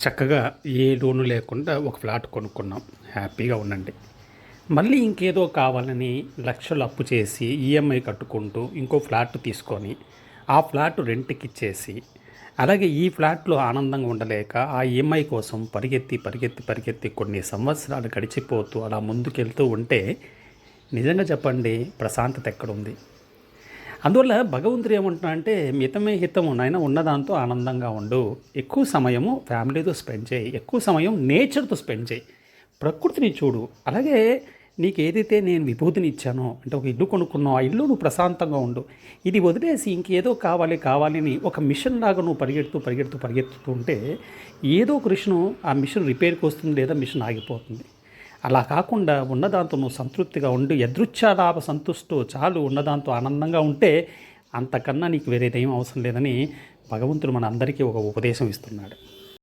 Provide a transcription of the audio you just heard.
చక్కగా ఏ లోను లేకుండా ఒక ఫ్లాట్ కొనుక్కున్నాం. హ్యాపీగా ఉండండి. మళ్ళీ ఇంకేదో కావాలని లక్షలు అప్పు చేసి ఈఎంఐ కట్టుకుంటూ ఇంకో ఫ్లాట్ తీసుకొని ఆ ఫ్లాట్ రెంట్‌కి ఇచ్చేసి, అలాగే ఈ ఫ్లాట్‌లో ఆనందంగా ఉండలేక ఆ ఈఎంఐ కోసం పరిగెత్తి కొన్ని సంవత్సరాలు గడిచిపోతూ అలా ముందుకెళ్తూ ఉంటే నిజంగా చెప్పండి ప్రశాంతత ఎక్కడుంది? అందువల్ల భగవంతుడు ఏమంటున్నాడంటే మితమే హితము నాయన ఉన్నదాంతో ఆనందంగా ఉండు. ఎక్కువ సమయము ఫ్యామిలీతో స్పెండ్ చేయి. ఎక్కువ సమయం నేచర్‌తో స్పెండ్ చేయి. ప్రకృతిని చూడు. అలాగే నీకేదైతే నేను విభూతిని ఇచ్చానో అంటే ఒక ఇల్లు కొనుక్కున్నావు. ఆ ఇల్లు నువ్వు ప్రశాంతంగా ఉండు. ఇది వదిలేసి ఇంకేదో కావాలి అని ఒక మిషన్ లాగా నువ్వు పరిగెడుతూ ఉంటే ఏదో ఒక ఆ మిషన్ రిపేర్‌కి వస్తుంది లేదా మిషన్ ఆగిపోతుంది. అలా కాకుండా ఉన్నదాంతో నువ్వు సంతృప్తిగా ఉండి యదృచ్ఛాలాభ సంతుష్టో చాలు ఉన్నదాంతో ఆనందంగా ఉంటే అంతకన్నా నీకు వేరేదేం అవసరం లేదని భగవంతుడు మన అందరికీ ఒక ఉపదేశం ఇస్తున్నాడు.